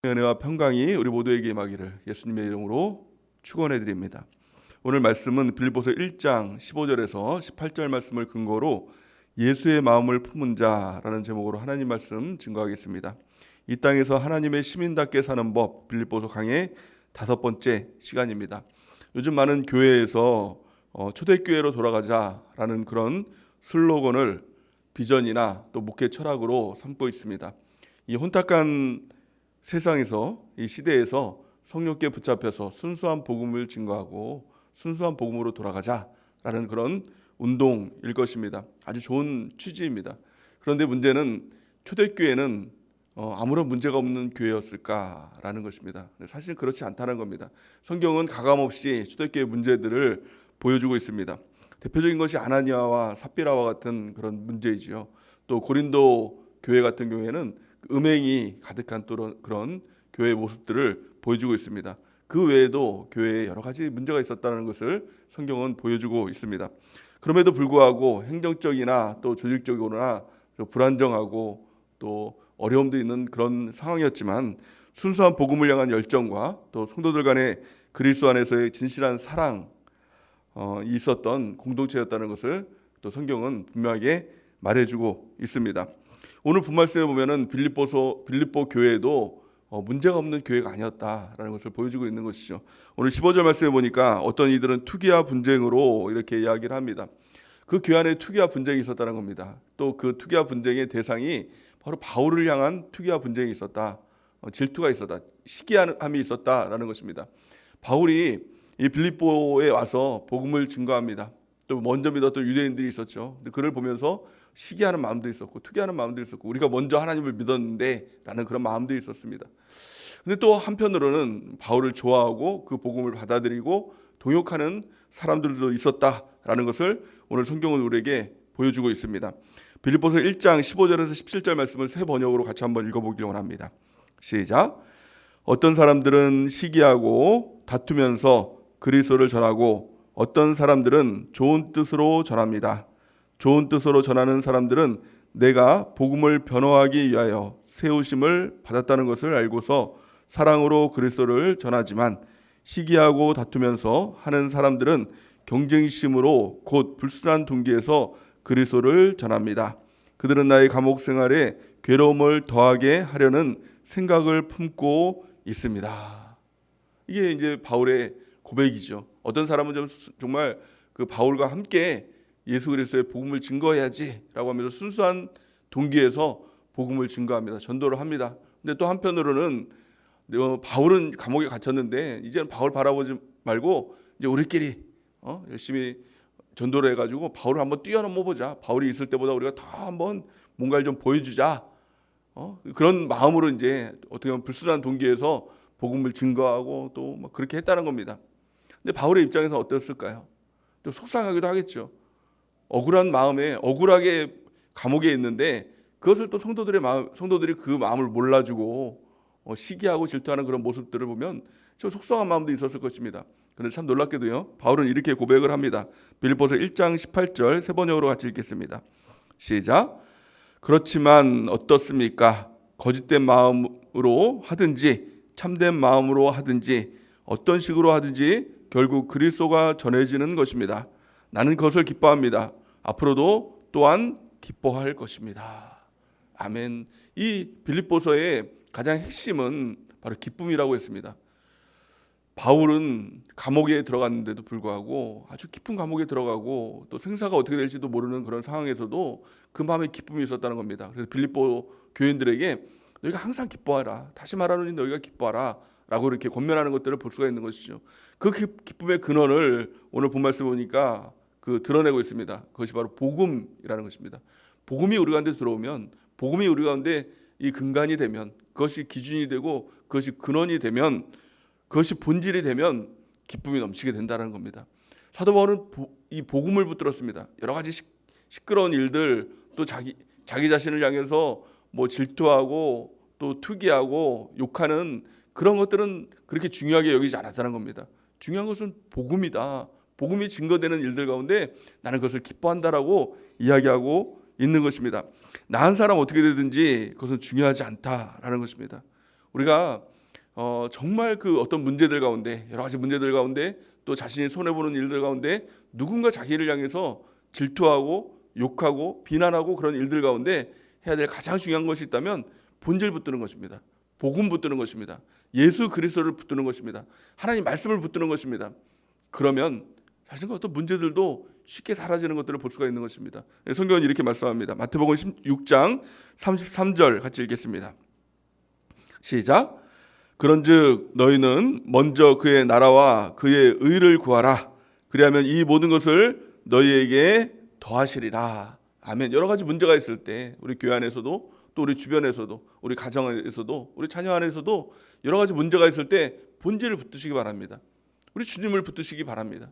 은혜와 평강이 우리 모두에게 임하기를 예수님의 이름으로 축원해 드립니다. 오늘 말씀은 빌립보서 1장 15절에서 18절 말씀을 근거로 예수의 마음을 품은 자라는 제목으로 하나님 말씀 증거하겠습니다. 이 땅에서 하나님의 시민답게 사는 법, 빌립보서 강의 5번째 시간입니다. 요즘 많은 교회에서 초대교회로 돌아가자라는 그런 슬로건을 비전이나 또 목회 철학으로 삼고 있습니다. 이 혼탁한 세상에서, 이 시대에서 성령께 붙잡혀서 순수한 복음을 증거하고 순수한 복음으로 돌아가자라는 그런 운동일 것입니다. 아주 좋은 취지입니다. 그런데 문제는 초대교회는 아무런 문제가 없는 교회였을까라는 것입니다. 사실 그렇지 않다는 겁니다. 성경은 가감없이 초대교회의 문제들을 보여주고 있습니다. 대표적인 것이 아나니아와 삽비라와 같은 그런 문제이지요. 또 고린도 교회 같은 경우에는 음행이 가득한 또 그런 교회의 모습들을 보여주고 있습니다. 그 외에도 교회에 여러 가지 문제가 있었다는 것을 성경은 보여주고 있습니다. 그럼에도 불구하고 행정적이나 또 조직적으로나 불안정하고 또 어려움도 있는 그런 상황이었지만 순수한 복음을 향한 열정과 또 성도들 간의 그리스도 안에서의 진실한 사랑이 있었던 공동체였다는 것을 또 성경은 분명하게 말해주고 있습니다. 오늘 본말씀에 보면은 빌립보 교회도 문제가 없는 교회가 아니었다라는 것을 보여주고 있는 것이죠. 오늘 15절 말씀에 보니까 어떤 이들은 투기와 분쟁으로 이렇게 이야기를 합니다. 그 교회 안에 투기와 분쟁이 있었다는 겁니다. 또 그 투기와 분쟁의 대상이 바로 바울을 향한 투기와 분쟁이 있었다. 질투가 있었다. 시기함이 있었다라는 것입니다. 바울이 이 빌립보에 와서 복음을 증거합니다. 또 먼저 믿었던 유대인들이 있었죠. 근데 그를 보면서 시기하는 마음도 있었고 투기하는 마음도 있었고 우리가 먼저 하나님을 믿었는데 라는 그런 마음도 있었습니다. 근데 또 한편으로는 바울을 좋아하고 그 복음을 받아들이고 동역하는 사람들도 있었다라는 것을 오늘 성경은 우리에게 보여주고 있습니다. 빌립보서 1장 15절에서 17절 말씀을 세 번역으로 같이 한번 읽어보기를 원합니다. 시작. 어떤 사람들은 시기하고 다투면서 그리스도를 전하고 어떤 사람들은 좋은 뜻으로 전합니다. 좋은 뜻으로 전하는 사람들은 내가 복음을 변호하기 위하여 세우심을 받았다는 것을 알고서 사랑으로 그리스도를 전하지만 시기하고 다투면서 하는 사람들은 경쟁심으로 곧 불순한 동기에서 그리스도를 전합니다. 그들은 나의 감옥 생활에 괴로움을 더하게 하려는 생각을 품고 있습니다. 이게 이제 바울의 고백이죠. 어떤 사람은 정말 그 바울과 함께 예수 그리스도의 복음을 증거해야지라고 하면서 순수한 동기에서 복음을 증거합니다. 전도를 합니다. 근데 또 한편으로는 바울은 감옥에 갇혔는데 이제는 바울 바라보지 말고 이제 우리끼리 열심히 전도를 해가지고 바울을 한번 뛰어넘어 보자. 바울이 있을 때보다 우리가 더 한번 뭔가를 좀 보여주자. 그런 마음으로 이제 어떻게 보면 불순한 동기에서 복음을 증거하고 또 막 그렇게 했다는 겁니다. 근데 바울의 입장에서 어땠을까요? 또 속상하기도 하겠죠. 억울한 마음에 억울하게 감옥에 있는데 그것을 또 성도들이 그 마음을 몰라주고 시기하고 질투하는 그런 모습들을 보면 좀 속상한 마음도 있었을 것입니다. 그런데 참 놀랍게도요. 바울은 이렇게 고백을 합니다. 빌립보서 1장 18절 세 번역으로 같이 읽겠습니다. 시작. 그렇지만 어떻습니까? 거짓된 마음으로 하든지 참된 마음으로 하든지 어떤 식으로 하든지 결국 그리스도가 전해지는 것입니다. 나는 그것을 기뻐합니다. 앞으로도 또한 기뻐할 것입니다. 아멘. 이 빌립보서의 가장 핵심은 바로 기쁨이라고 했습니다. 바울은 감옥에 들어갔는데도 불구하고 아주 깊은 감옥에 들어가고 또 생사가 어떻게 될지도 모르는 그런 상황에서도 그 마음에 기쁨이 있었다는 겁니다. 그래서 빌립보 교인들에게 너희가 항상 기뻐하라. 다시 말하노니 너희가 기뻐하라. 라고 이렇게 권면하는 것들을 볼 수가 있는 것이죠. 그 기쁨의 근원을 오늘 본 말씀 보니까 드러내고 있습니다. 그것이 바로 복음이라는 것입니다. 복음이 우리 가운데 들어오면, 복음이 우리 가운데 이 근간이 되면, 그것이 기준이 되고 그것이 근원이 되면, 그것이 본질이 되면 기쁨이 넘치게 된다는 겁니다. 사도 바울은 이 복음을 붙들었습니다. 여러 가지 시끄러운 일들, 또 자기 자신을 향해서 뭐 질투하고 또 투기하고 욕하는 그런 것들은 그렇게 중요하게 여기지 않았다는 겁니다. 중요한 것은 복음이다. 복음이 증거되는 일들 가운데 나는 그것을 기뻐한다라고 이야기하고 있는 것입니다. 나한 사람 어떻게 되든지 그것은 중요하지 않다라는 것입니다. 우리가 정말 그 어떤 문제들 가운데, 여러 가지 문제들 가운데, 또 자신이 손해보는 일들 가운데 누군가 자기를 향해서 질투하고 욕하고 비난하고 그런 일들 가운데 해야 될 가장 중요한 것이 있다면 본질 붙드는 것입니다. 복음 붙드는 것입니다. 예수 그리스도를 붙드는 것입니다. 하나님 말씀을 붙드는 것입니다. 그러면 사실 그 어떤 문제들도 쉽게 사라지는 것들을 볼 수가 있는 것입니다. 성경은 이렇게 말씀합니다. 마태복음 16장 33절 같이 읽겠습니다. 시작. 그런즉 너희는 먼저 그의 나라와 그의 의를 구하라. 그리하면 이 모든 것을 너희에게 더하시리라. 아멘. 여러 가지 문제가 있을 때 우리 교회 안에서도 또 우리 주변에서도 우리 가정 안에서도 우리 자녀 안에서도 여러 가지 문제가 있을 때 본질을 붙드시기 바랍니다. 우리 주님을 붙드시기 바랍니다.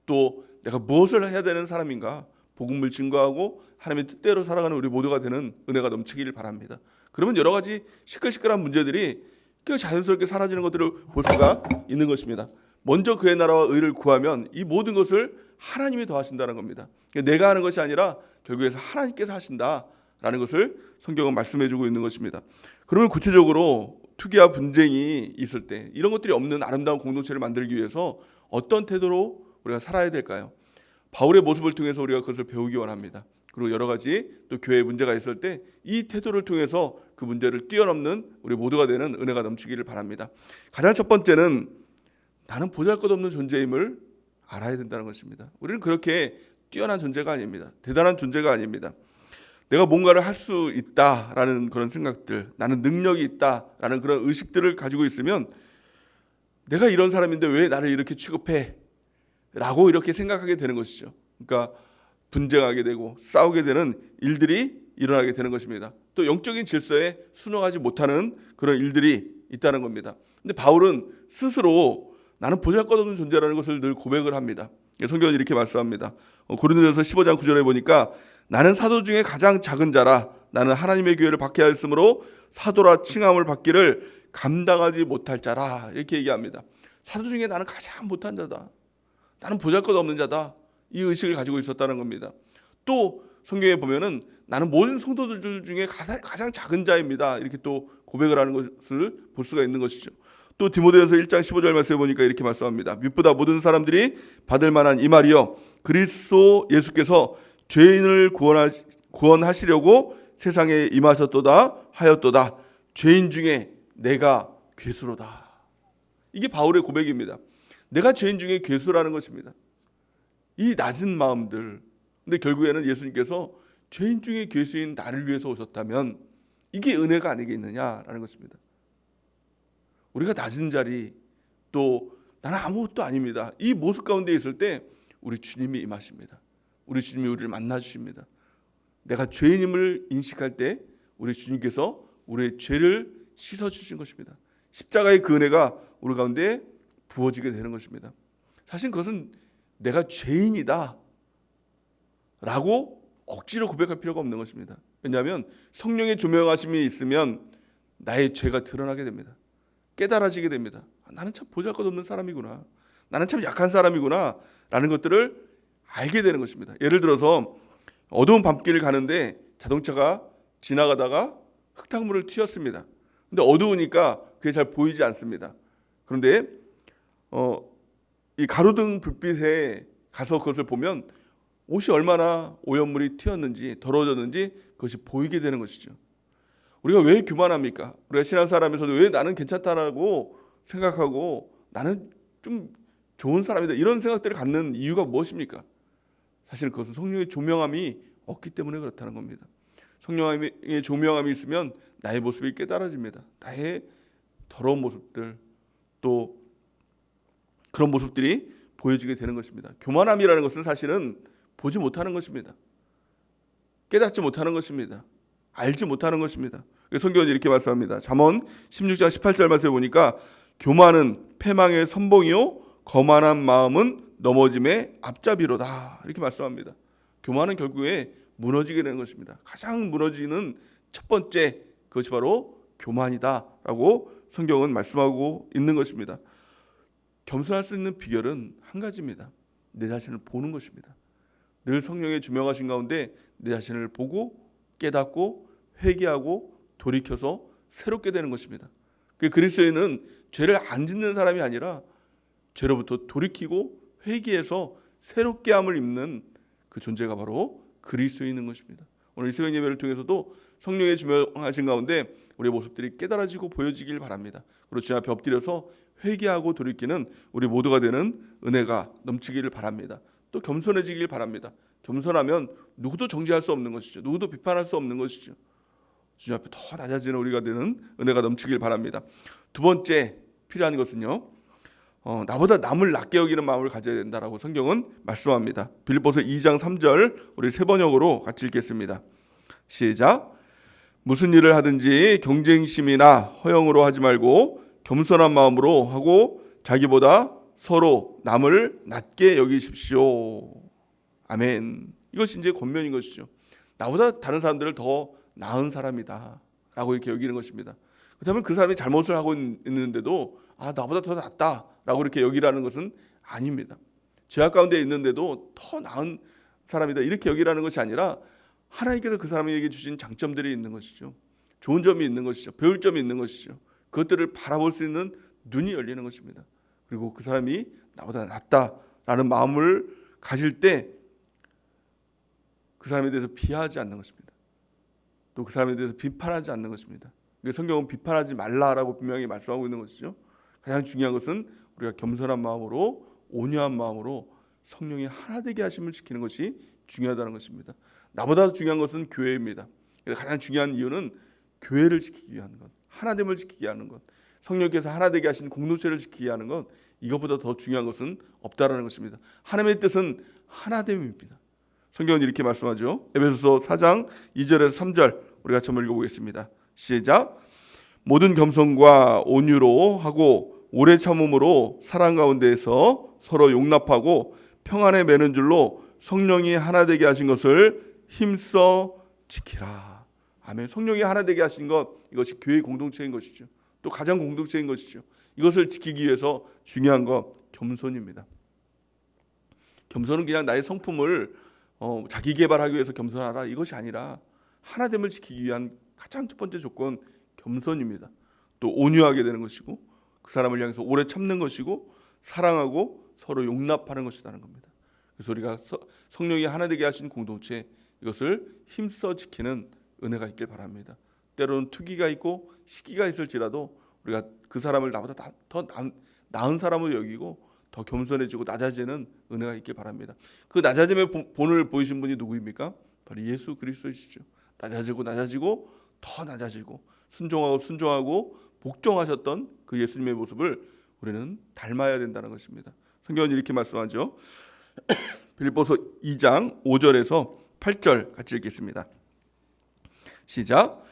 또 내가 무엇을 해야 되는 사람인가, 복음을 증거하고 하나님의 뜻대로 살아가는 우리 모두가 되는 은혜가 넘치기를 바랍니다. 그러면 여러 가지 시끌시끌한 문제들이 자연스럽게 사라지는 것들을 볼 수가 있는 것입니다. 먼저 그의 나라와 의를 구하면 이 모든 것을 하나님이 더하신다는 겁니다. 내가 하는 것이 아니라 결국에서 하나님께서 하신다라는 것을 성경은 말씀해주고 있는 것입니다. 그러면 구체적으로 투기와 분쟁이 있을 때 이런 것들이 없는 아름다운 공동체를 만들기 위해서 어떤 태도로 우리가 살아야 될까요? 바울의 모습을 통해서 우리가 그것을 배우기 원합니다. 그리고 여러 가지 또 교회에 문제가 있을 때 이 태도를 통해서 그 문제를 뛰어넘는 우리 모두가 되는 은혜가 넘치기를 바랍니다. 가장 첫 번째는 나는 보잘것없는 존재임을 알아야 된다는 것입니다. 우리는 그렇게 뛰어난 존재가 아닙니다. 대단한 존재가 아닙니다. 내가 뭔가를 할 수 있다라는 그런 생각들, 나는 능력이 있다라는 그런 의식들을 가지고 있으면 내가 이런 사람인데 왜 나를 이렇게 취급해? 라고 이렇게 생각하게 되는 것이죠. 그러니까 분쟁하게 되고 싸우게 되는 일들이 일어나게 되는 것입니다. 또 영적인 질서에 순응하지 못하는 그런 일들이 있다는 겁니다. 근데 바울은 스스로 나는 보잘것없는 존재라는 것을 늘 고백을 합니다. 성경은 이렇게 말씀합니다. 고린도전서 15장 9절에 보니까 나는 사도 중에 가장 작은 자라 나는 하나님의 교회를 박해하였으므로 사도라 칭함을 받기를 감당하지 못할 자라 이렇게 얘기합니다. 사도 중에 나는 가장 못한 자다. 나는 보잘것없는 자다. 이 의식을 가지고 있었다는 겁니다. 또 성경에 보면은 나는 모든 성도들 중에 가장 작은 자입니다. 이렇게 또 고백을 하는 것을 볼 수가 있는 것이죠. 또 디모데전서 1장 15절 말씀에 보니까 이렇게 말씀합니다. 윗보다 모든 사람들이 받을 만한 이 말이여 그리스도 예수께서 죄인을 구원하시려고 세상에 임하셨도다 하였도다. 죄인 중에 내가 괴수로다. 이게 바울의 고백입니다. 내가 죄인 중에 괴수라는 것입니다. 이 낮은 마음들. 근데 결국에는 예수님께서 죄인 중에 괴수인 나를 위해서 오셨다면 이게 은혜가 아니겠느냐라는 것입니다. 우리가 낮은 자리 또 나는 아무것도 아닙니다. 이 모습 가운데 있을 때 우리 주님이 임하십니다. 우리 주님이 우리를 만나 주십니다. 내가 죄인임을 인식할 때 우리 주님께서 우리의 죄를 씻어 주신 것입니다. 십자가의 그 은혜가 우리 가운데 부어지게 되는 것입니다. 사실 그것은 내가 죄인이다 라고 억지로 고백할 필요가 없는 것입니다. 왜냐하면 성령의 조명하심이 있으면 나의 죄가 드러나게 됩니다. 깨달아지게 됩니다. 나는 참 보잘것없는 사람이구나. 나는 참 약한 사람이구나 라는 것들을 알게 되는 것입니다. 예를 들어서 어두운 밤길을 가는데 자동차가 지나가다가 흙탕물을 튀었습니다. 근데 어두우니까 그게 잘 보이지 않습니다. 그런데 이 가로등 불빛에 가서 그것을 보면 옷이 얼마나 오염물이 튀었는지 더러워졌는지 그것이 보이게 되는 것이죠. 우리가 왜 교만합니까? 우리가 신한 사람에서도 왜 나는 괜찮다라고 생각하고 나는 좀 좋은 사람이다 이런 생각들을 갖는 이유가 무엇입니까? 사실 그것은 성령의 조명함이 없기 때문에 그렇다는 겁니다. 성령의 조명함이 있으면 나의 모습이 깨달아집니다. 나의 더러운 모습들 또 그런 모습들이 보여지게 되는 것입니다. 교만함이라는 것은 사실은 보지 못하는 것입니다. 깨닫지 못하는 것입니다. 알지 못하는 것입니다. 성경은 이렇게 말씀합니다. 잠언 16장 18절 말씀에 보니까 교만은 패망의 선봉이요 거만한 마음은 넘어짐의 앞잡이로다 이렇게 말씀합니다. 교만은 결국에 무너지게 되는 것입니다. 가장 무너지는 첫 번째 그것이 바로 교만이다라고 성경은 말씀하고 있는 것입니다. 겸손할 수 있는 비결은 한 가지입니다. 내 자신을 보는 것입니다. 늘 성령의 조명하신 가운데 내 자신을 보고 깨닫고 회개하고 돌이켜서 새롭게 되는 것입니다. 그리스도인은 죄를 안 짓는 사람이 아니라 죄로부터 돌이키고 회개해서 새롭게 함을 입는 그 존재가 바로 그리스도인인 것입니다. 오늘 이 새벽 예배를 통해서도 성령의 주명하신 가운데 우리의 모습들이 깨달아지고 보여지길 바랍니다. 그리고 주님 앞에 엎드려서 회개하고 돌이키는 우리 모두가 되는 은혜가 넘치기를 바랍니다. 또 겸손해지길 바랍니다. 겸손하면 누구도 정죄할 수 없는 것이죠. 누구도 비판할 수 없는 것이죠. 주님 앞에 더 낮아지는 우리가 되는 은혜가 넘치길 바랍니다. 두 번째 필요한 것은요, 나보다 남을 낮게 여기는 마음을 가져야 된다라고 성경은 말씀합니다. 빌립보서 2장 3절 우리 세 번역으로 같이 읽겠습니다. 시작. 무슨 일을 하든지 경쟁심이나 허영으로 하지 말고 겸손한 마음으로 하고 자기보다 서로 남을 낮게 여기십시오. 아멘. 이것이 이제 권면인 것이죠. 나보다 다른 사람들을 더 나은 사람이다 라고 이렇게 여기는 것입니다. 그렇다면 그 사람이 잘못을 하고 있는데도 나보다 더 낫다 라고 이렇게 여기라는 것은 아닙니다. 죄악 가운데 있는데도 더 나은 사람이다 이렇게 여기라는 것이 아니라 하나님께서 그 사람에게 주신 장점들이 있는 것이죠. 좋은 점이 있는 것이죠. 배울 점이 있는 것이죠. 그것들을 바라볼 수 있는 눈이 열리는 것입니다. 그리고 그 사람이 나보다 낫다라는 마음을 가질 때 그 사람에 대해서 비하하지 않는 것입니다. 또 그 사람에 대해서 비판하지 않는 것입니다. 성경은 비판하지 말라라고 분명히 말씀하고 있는 것이죠. 가장 중요한 것은 우리가 겸손한 마음으로 온유한 마음으로 성령이 하나 되게 하심을 지키는 것이 중요하다는 것입니다. 나보다 중요한 것은 교회입니다. 가장 중요한 이유는 교회를 지키기 위한 것, 하나됨을 지키게 하는 것, 성령께서 하나 되게 하신 공동체를 지키게 하는 것, 이것보다 더 중요한 것은 없다라는 것입니다. 하나님의 뜻은 하나됨입니다. 성경은 이렇게 말씀하죠. 에베소서 4장 2절에서 3절 우리 같이 한번 읽어보겠습니다. 시작. 모든 겸손과 온유로 하고 오래 참음으로 사랑 가운데에서 서로 용납하고 평안에 매는 줄로 성령이 하나 되게 하신 것을 힘써 지키라. 아멘. 성령이 하나 되게 하신 것, 이것이 교회 공동체인 것이죠. 또 가장 공동체인 것이죠. 이것을 지키기 위해서 중요한 것 겸손입니다. 겸손은 그냥 나의 성품을 자기 개발하기 위해서 겸손하라 이것이 아니라 하나됨을 지키기 위한 가장 첫 번째 조건 겸손입니다. 또 온유하게 되는 것이고 그 사람을 향해서 오래 참는 것이고 사랑하고 서로 용납하는 것이라는 겁니다. 그래서 우리가 성령이 하나 되게 하신 공동체 이것을 힘써 지키는 은혜가 있길 바랍니다. 때로는 투기가 있고 시기가 있을지라도 우리가 그 사람을 나보다 더 나은 사람으로 여기고 더 겸손해지고 낮아지는 은혜가 있길 바랍니다. 그 낮아짐의 본을 보이신 분이 누구입니까? 바로 예수 그리스도이시죠. 낮아지고 더 낮아지고 순종하고 복종하셨던 그 예수님의 모습을 우리는 닮아야 된다는 것입니다. 성경은 이렇게 말씀하죠. 빌립보서 2장 5절에서 8절 같이 읽겠습니다. 시작.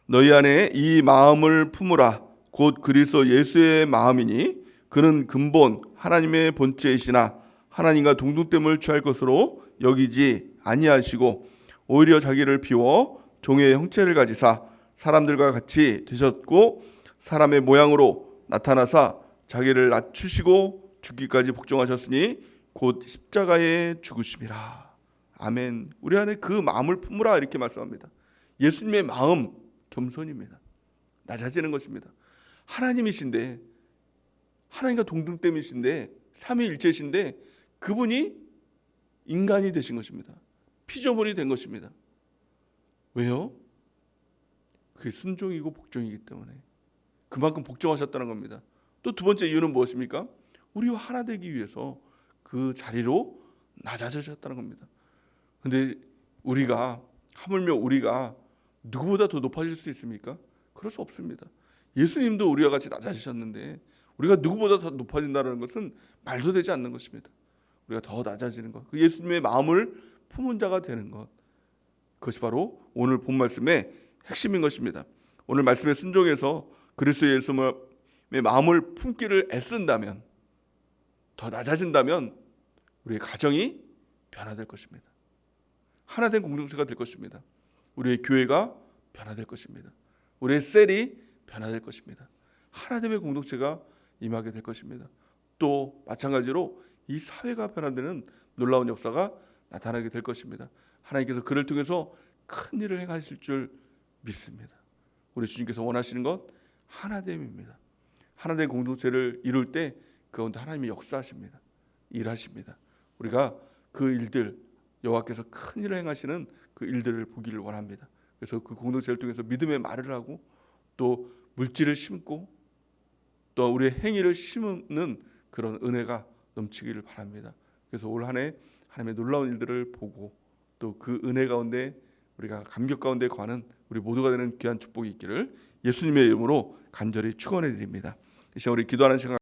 너희 안에 이 마음을 품으라. 곧 그리스도 예수의 마음이니 그는 근본 하나님의 본체이시나 하나님과 동등됨을 취할 것으로 여기지 아니하시고 오히려 자기를 비워 종의 형체를 가지사 사람들과 같이 되셨고 사람의 모양으로 나타나사 자기를 낮추시고 죽기까지 복종하셨으니 곧 십자가에 죽으심이라. 아멘. 우리 안에 그 마음을 품으라 이렇게 말씀합니다. 예수님의 마음 겸손입니다. 낮아지는 것입니다. 하나님이신데 하나님과 동등됨이신데 삼위일체이신데 그분이 인간이 되신 것입니다. 피조물이 된 것입니다. 왜요? 그게 순종이고 복종이기 때문에 그만큼 복종하셨다는 겁니다. 또 두 번째 이유는 무엇입니까? 우리와 하나 되기 위해서 그 자리로 낮아지셨다는 겁니다. 그런데 하물며 우리가 누구보다 더 높아질 수 있습니까? 그럴 수 없습니다. 예수님도 우리와 같이 낮아지셨는데 우리가 누구보다 더 높아진다는 것은 말도 되지 않는 것입니다. 우리가 더 낮아지는 것, 그 예수님의 마음을 품은 자가 되는 것, 그것이 바로 오늘 본 말씀의 핵심인 것입니다. 오늘 말씀의 순종에서 그리스도 예수님의 마음을 품기를 애쓴다면, 더 낮아진다면 우리의 가정이 변화될 것입니다. 하나된 공동체가 될 것입니다. 우리의 교회가 변화될 것입니다. 우리의 셀이 변화될 것입니다. 하나됨의 공동체가 임하게 될 것입니다. 또 마찬가지로 이 사회가 변화되는 놀라운 역사가 나타나게 될 것입니다. 하나님께서 그를 통해서 큰 일을 행하실 줄 믿습니다. 우리 주님께서 원하시는 것 하나됨입니다. 하나된 공동체를 이룰 때 그 가운데 하나님이 역사하십니다. 일하십니다. 우리가 그 일들, 여호와께서 큰 일을 행하시는 그 일들을 보기를 원합니다. 그래서 그 공동체를 통해서 믿음의 말을 하고 또 물질을 심고 또 우리의 행위를 심는 그런 은혜가 넘치기를 바랍니다. 그래서 올 한 해 하나님의 놀라운 일들을 보고 또 그 은혜 가운데 우리가 감격 가운데 거하는 우리 모두가 되는 귀한 축복이 있기를 예수님의 이름으로 간절히 축원해 드립니다. 이 시간 우리 기도하는 시간